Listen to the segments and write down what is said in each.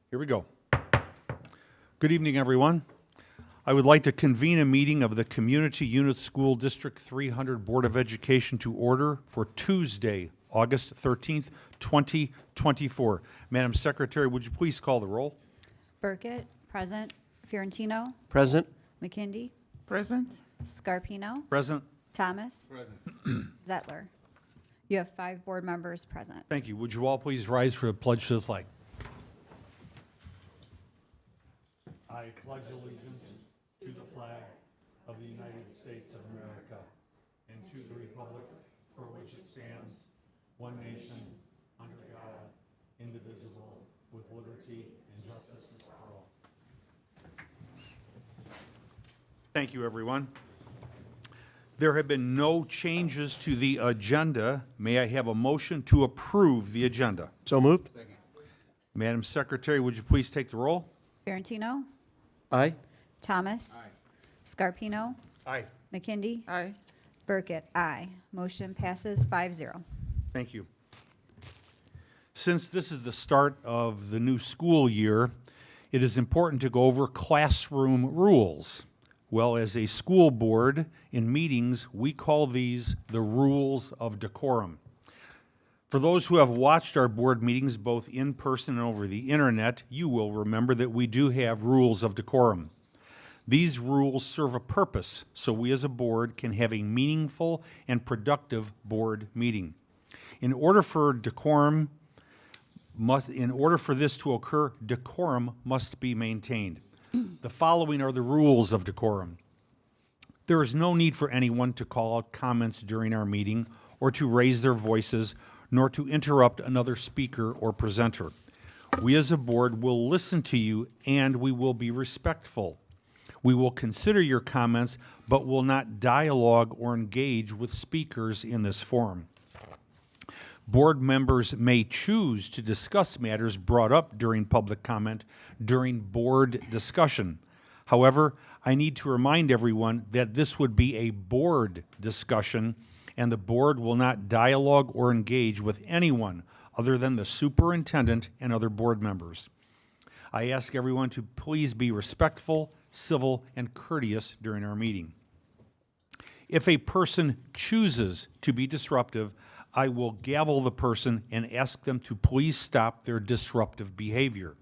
Here we go. Good evening, everyone. I would like to convene a meeting of the Community Unit School District 300 Board of Education to order for Tuesday, August 13th, 2024. Madam Secretary, would you please call the roll? Burkett, present. Fiorentino, Present. McKindy, Present. Scarpino, Present. Thomas, Zettler. You have 5 board members present. Thank you. Would you all please rise for the pledge to the flag? I pledge allegiance to the flag of the United States of America and to the republic for which it stands, one nation, under God, indivisible, with liberty and justice for all. Thank you, everyone. There have been no changes to the agenda. May I have a motion to approve the agenda? So moved. Madam Secretary, would you please take the roll? Fiorentino, Aye. Thomas, Scarpino, Aye. McKindy, Aye. Burkett, aye. Motion passes 5-0. Thank you. Since this is the start of the new school year, it is important to go over classroom rules. Well, as a school board, in meetings, we call these the rules of decorum. For those who have watched our board meetings both in person and over the internet, you will remember that we do have rules of decorum. These rules serve a purpose so we as a board can have a meaningful and productive board meeting. In order for this to occur, decorum must be maintained. The following are the rules of decorum. There is no need for anyone to call out comments during our meeting or to raise their voices, nor to interrupt another speaker or presenter. We as a board will listen to you and we will be respectful. We will consider your comments, but will not dialogue or engage with speakers in this forum. Board members may choose to discuss matters brought up during public comment during board discussion. However, I need to remind everyone that this would be a board discussion and the board will not dialogue or engage with anyone other than the superintendent and other board members. I ask everyone to please be respectful, civil, and courteous during our meeting. If a person chooses to be disruptive, I will gavel the person and ask them to please stop their disruptive behavior.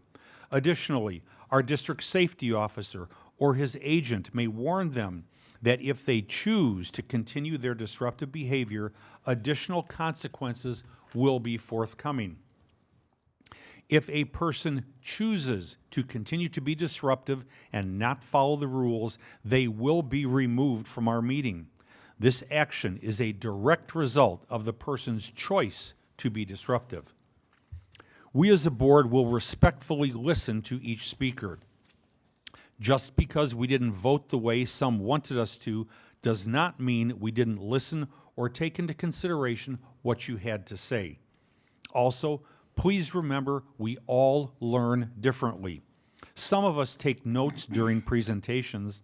Additionally, our district safety officer or his agent may warn them that if they choose to continue their disruptive behavior, additional consequences will be forthcoming. If a person chooses to continue to be disruptive and not follow the rules, they will be removed from our meeting. This action is a direct result of the person's choice to be disruptive. We as a board will respectfully listen to each speaker. Just because we didn't vote the way some wanted us to does not mean we didn't listen or take into consideration what you had to say. Also, please remember we all learn differently. Some of us take notes during presentations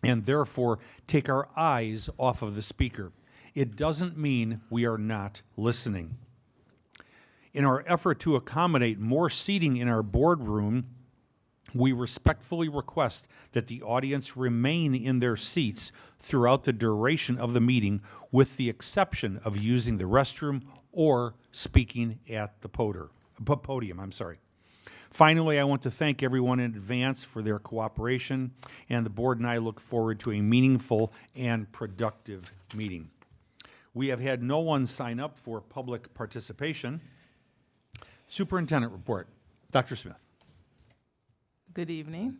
and therefore take our eyes off of the speaker. It doesn't mean we are not listening. In our effort to accommodate more seating in our boardroom, we respectfully request that the audience remain in their seats throughout the duration of the meeting, with the exception of using the restroom or speaking at the podium. Finally, I want to thank everyone in advance for their cooperation, and the board and I look forward to a meaningful and productive meeting. We have had no one sign up for public participation. Superintendent report. Dr. Smith. Good evening.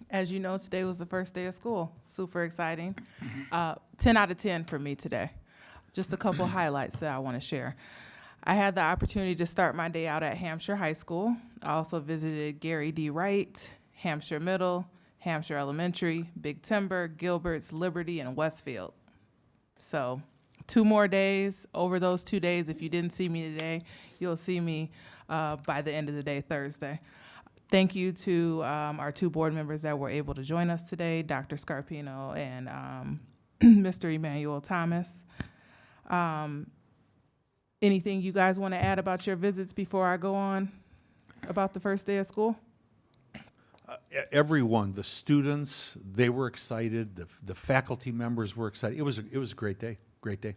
As you know, today was the first day of school. Super exciting. 10 out of 10 for me today. Just a couple highlights that I want to share. I had the opportunity to start my day out at Hampshire High School. I also visited Gary D. Wright, Hampshire Middle, Hampshire Elementary, Big Timber, Gilbert's, Liberty, and Westfield. So 2 more days. Over those 2 days, if you didn't see me today, you'll see me by the end of the day, Thursday. Thank you to our 2 board members that were able to join us today, Dr. Scarpino and Mr. Emmanuel Thomas. Anything you guys want to add about your visits before I go on? about the first day of school? Everyone, the students, they were excited. The faculty members were excited. It was a great day. Great day.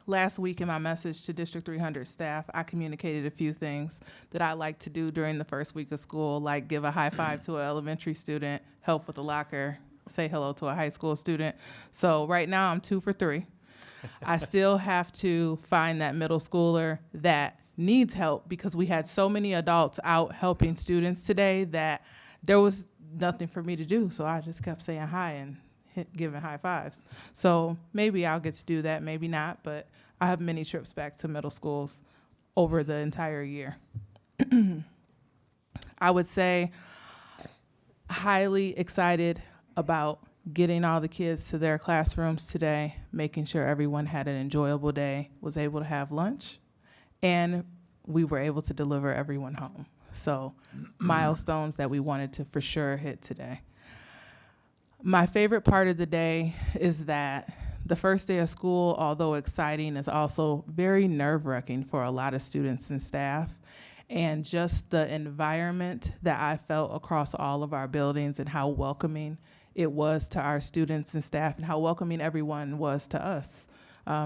Last week in my message to District 300 staff, I communicated a few things that I like to do during the first week of school, like give a high five to an elementary student, help with the locker, say hello to a high school student. So right now I'm 2 for 3. I still have to find that middle schooler that needs help because we had so many adults out helping students today that there was nothing for me to do. So I just kept saying hi and giving high fives. So maybe I'll get to do that, maybe not, but I have many trips back to middle schools over the entire year. I would say highly excited about getting all the kids to their classrooms today, making sure everyone had an enjoyable day, was able to have lunch, and we were able to deliver everyone home. So milestones that we wanted to for sure hit today. My favorite part of the day is that the first day of school, although exciting, is also very nerve-wracking for a lot of students and staff. And just the environment that I felt across all of our buildings and how welcoming it was to our students and staff and how welcoming everyone was to us.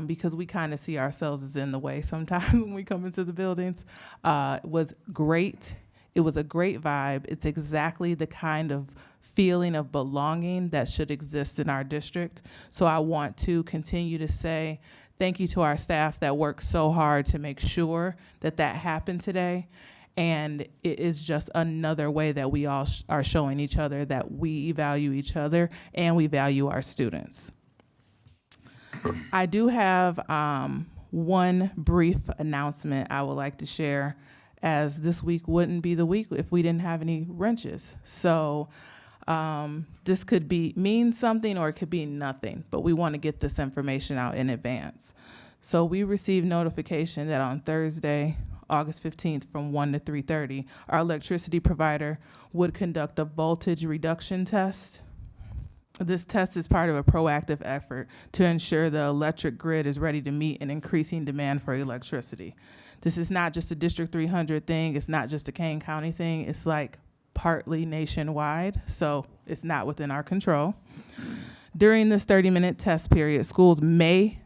Because we kind of see ourselves as in the way sometimes when we come into the buildings, was great. It was a great vibe. It's exactly the kind of feeling of belonging that should exist in our district. So I want to continue to say thank you to our staff that worked so hard to make sure that that happened today. And it is just another way that we all are showing each other that we value each other and we value our students. I do have one brief announcement I would like to share, as this week wouldn't be the week if we didn't have any wrenches. So this could mean something or it could be nothing, but we want to get this information out in advance. So we received notification that on Thursday, August 15th from 1 to 3:30, our electricity provider would conduct a voltage reduction test. This test is part of a proactive effort to ensure the electric grid is ready to meet an increasing demand for electricity. This is not just a District 300 thing. It's not just a Kane County thing. It's like partly nationwide, so it's not within our control. During this 30-minute test period, schools may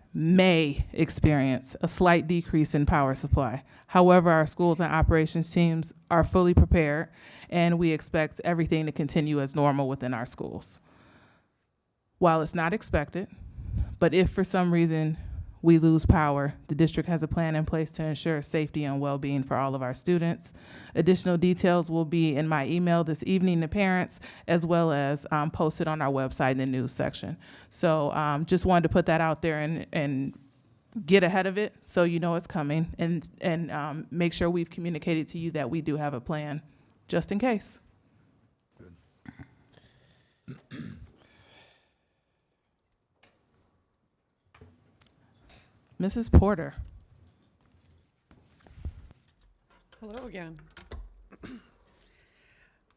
experience a slight decrease in power supply. However, our schools and operations teams are fully prepared, and we expect everything to continue as normal within our schools. While it's not expected, but if for some reason we lose power, the district has a plan in place to ensure safety and well-being for all of our students. Additional details will be in my email this evening to parents, as well as posted on our website in the news section. So just wanted to put that out there and get ahead of it so you know it's coming, and make sure we've communicated to you that we do have a plan just in case. Mrs. Porter. Hello again.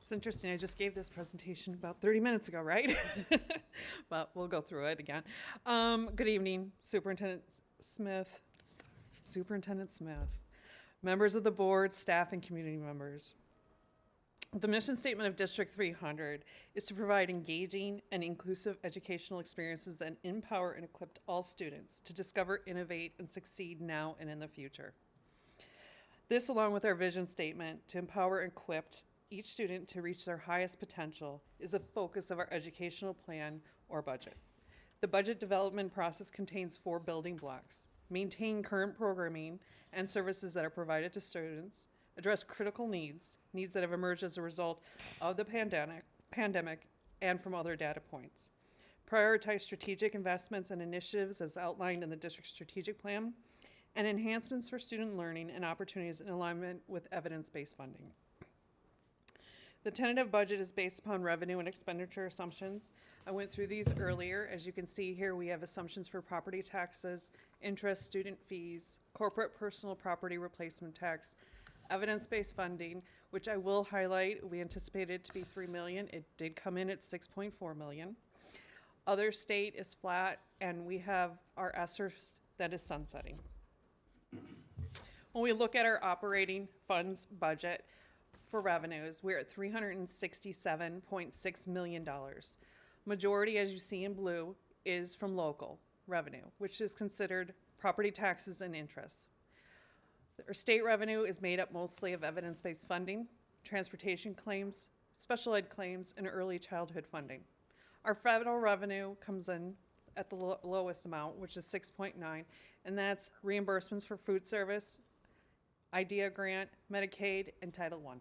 It's interesting, I just gave this presentation about 30 minutes ago, right? But we'll go through it again. Good evening, Superintendent Smith, members of the board, staff, and community members. The mission statement of District 300 is to provide engaging and inclusive educational experiences that empower and equip all students to discover, innovate, and succeed now and in the future. This, along with our vision statement to empower and equip each student to reach their highest potential, is the focus of our educational plan or budget. The budget development process contains 4 building blocks: maintain current programming and services that are provided to students, address critical needs that have emerged as a result of the pandemic and from other data points, prioritize strategic investments and initiatives as outlined in the district's strategic plan, and enhancements for student learning and opportunities in alignment with evidence-based funding. The tentative budget is based upon revenue and expenditure assumptions. I went through these earlier. As you can see here, we have assumptions for property taxes, interest, student fees, corporate personal property replacement tax, evidence-based funding, which I will highlight, we anticipated it to be $3 million. It did come in at $6.4 million. Other state is flat, and we have our ESSER that is sunsetting. When we look at our operating funds budget for revenues, we're at $367.6 million. Majority, as you see in blue, is from local revenue, which is considered property taxes and interest. Our state revenue is made up mostly of evidence-based funding, transportation claims, special ed claims, and early childhood funding. Our federal revenue comes in at the lowest amount, which is 6.9, and that's reimbursements for food service, IDEA grant, Medicaid, and Title I.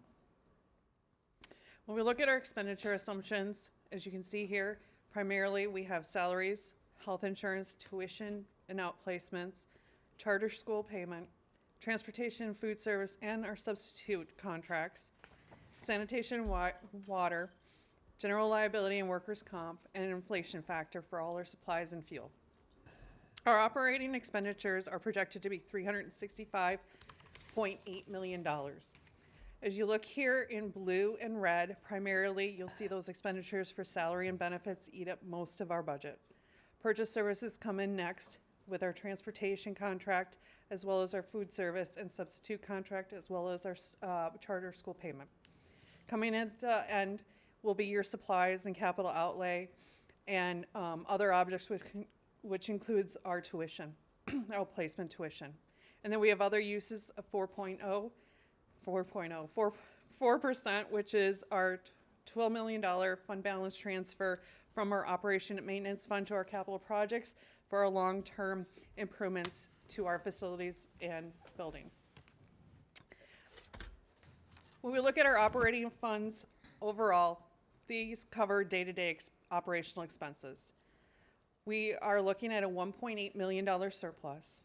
When we look at our expenditure assumptions, as you can see here, primarily we have salaries, health insurance, tuition and outplacements, charter school payment, transportation, food service, and our substitute contracts, sanitation, water, general liability and workers' comp, and an inflation factor for all our supplies and fuel. Our operating expenditures are projected to be $365.8 million. As you look here in blue and red, primarily you'll see those expenditures for salary and benefits eat up most of our budget. Purchase services come in next with our transportation contract, as well as our food service and substitute contract, as well as our charter school payment. Coming in at the end will be your supplies and capital outlay and other objects which includes our tuition, our placement tuition. And then we have other uses of 4%, which is our $12 million fund balance transfer from our operation and maintenance fund to our capital projects for our long-term improvements to our facilities and building. When we look at our operating funds overall, these cover day-to-day operational expenses. We are looking at a $1.8 million surplus.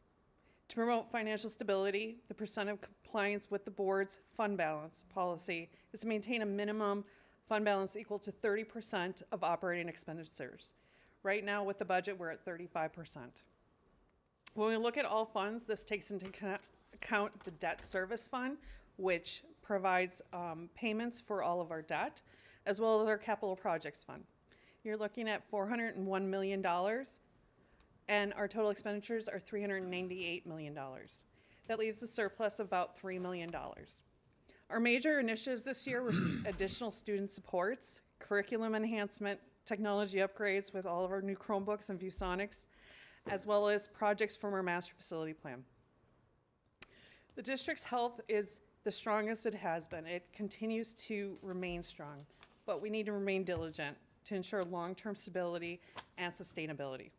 To promote financial stability, the percent of compliance with the board's fund balance policy is to maintain a minimum fund balance equal to 30% of operating expenditures. Right now with the budget, we're at 35%. When we look at all funds, this takes into account the debt service fund, which provides payments for all of our debt, as well as our capital projects fund. You're looking at $401 million, and our total expenditures are $398 million. That leaves a surplus of about $3 million. Our major initiatives this year were additional student supports, curriculum enhancement, technology upgrades with all of our new Chromebooks and ViewSonics, as well as projects from our master facility plan. The district's health is the strongest it has been. It continues to remain strong, but we need to remain diligent to ensure long-term stability and sustainability.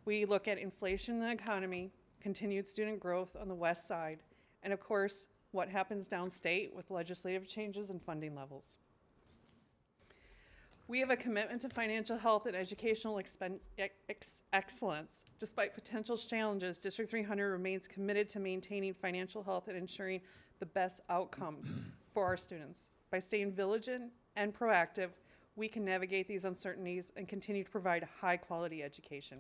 We look at inflation in the economy, continued student growth on the west side, and of course, what happens downstate with legislative changes and funding levels. We have a commitment to financial health and educational excellence. Despite potential challenges, District 300 remains committed to maintaining financial health and ensuring the best outcomes for our students. By staying vigilant and proactive, we can navigate these uncertainties and continue to provide high quality education.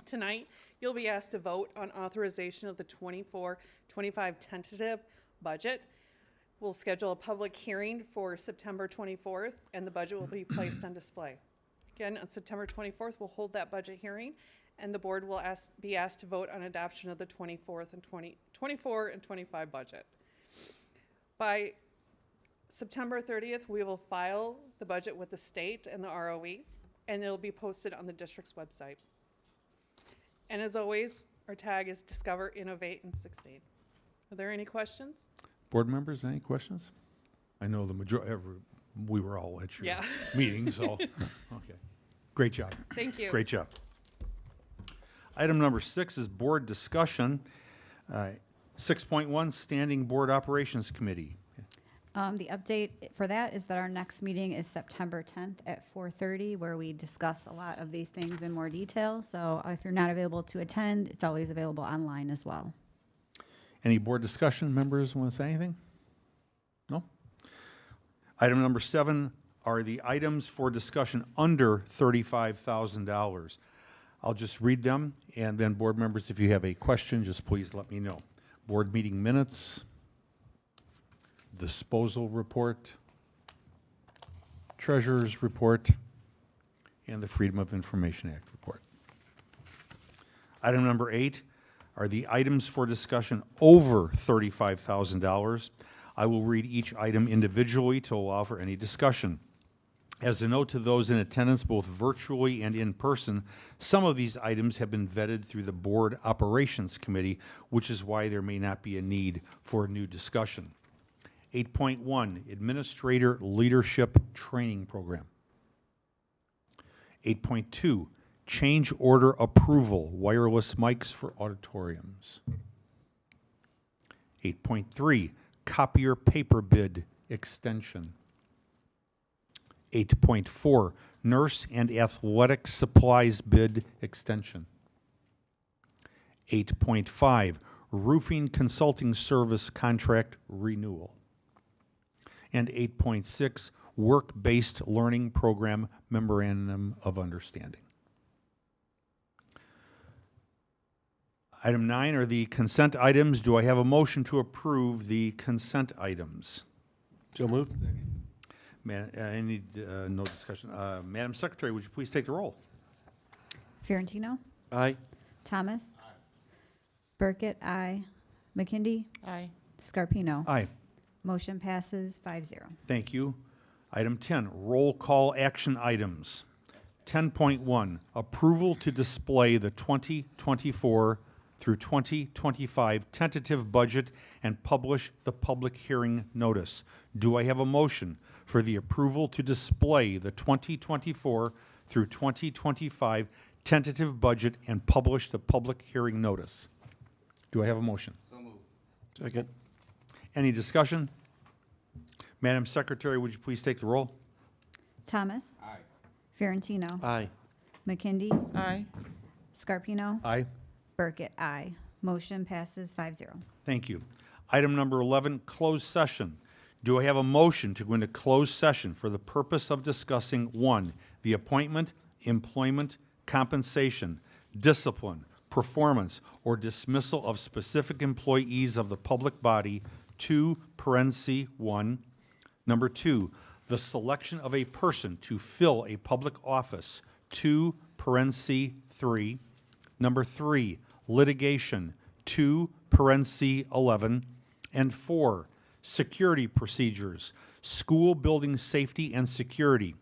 Tonight, you'll be asked to vote on authorization of the 24-25 tentative budget. We'll schedule a public hearing for September 24th, and the budget will be placed on display. Again, on September 24th, we'll hold that budget hearing, and the board will be asked to vote on adoption of the 24 and 25 budget. By September 30th, we will file the budget with the state and the ROE, and it'll be posted on the district's website. And as always, our tag is Discover, Innovate, and Succeed. Are there any questions? Board members, any questions? I know the majority, we were all at your meeting, so, okay. Great job. Thank you. Great job. Item number 6 is board discussion. 6.1, Standing Board Operations Committee. The update for that is that our next meeting is September 10th at 4:30, where we discuss a lot of these things in more detail. So if you're not available to attend, it's always available online as well. Any board discussion? Members want to say anything? No? Item number 7 are the items for discussion under $35,000. I'll just read them, and then board members, if you have a question, just please let me know. Board meeting minutes, disposal report, treasurer's report, and the Freedom of Information Act report. Item number 8 are the items for discussion over $35,000. I will read each item individually to allow for any discussion. As a note to those in attendance, both virtually and in person, some of these items have been vetted through the Board Operations Committee, which is why there may not be a need for a new discussion. 8.1, Administrator Leadership Training Program. 8.2, Change Order Approval, Wireless Mics for Auditoriums. 8.3, Copier Paper Bid Extension. 8.4, Nurse and Athletic Supplies Bid Extension. 8.5, Roofing Consulting Service Contract Renewal. And 8.6, Work-Based Learning Program Memorandum of Understanding. Item 9 are the consent items. Do I have a motion to approve the consent items? So moved. No discussion. Madam Secretary, would you please take the roll? Fiorentino, Aye. Thomas. Burkett, aye. McKindy, Aye. Scarpino. Aye. Motion passes 5-0. Thank you. Item 10, roll call action items. 10.1, approval to display the 2024 through 2025 tentative budget and publish the public hearing notice. Do I have a motion for the approval to display the 2024 through 2025 tentative budget and publish the public hearing notice? Do I have a motion? Second. Any discussion? Madam Secretary, would you please take the roll? Thomas. Aye. Fiorentino. Aye. McKindy, Aye. Scarpino. Aye. Burkett, aye. Motion passes 5-0. Thank you. Item number 11, closed session. Do I have a motion to go into closed session for the purpose of discussing, 1, the appointment, employment, compensation, discipline, performance, or dismissal of specific employees of the public body, 2, parenthesis 1. Number 2, the selection of a person to fill a public office, 2, parenthesis 3. Number 3, litigation, 2, parenthesis 11. And 4, security procedures, school building safety and security,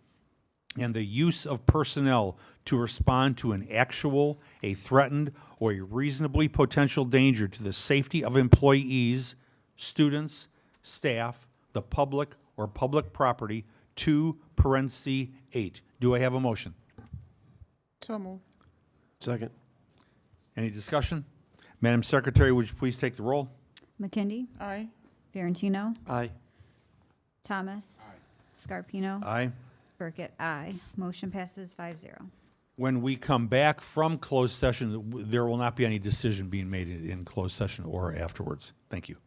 and the use of personnel to respond to an actual, a threatened, or a reasonably potential danger to the safety of employees, students, staff, the public, or public property, 2, parenthesis 8. Do I have a motion? So moved. Second. Any discussion? Madam Secretary, would you please take the roll? McKindy, Aye. Fiorentino, Aye. Thomas. Scarpino. Aye. Burkett, aye. Motion passes 5-0. When we come back from closed session, there will not be any decision being made in closed session or afterwards. Thank you.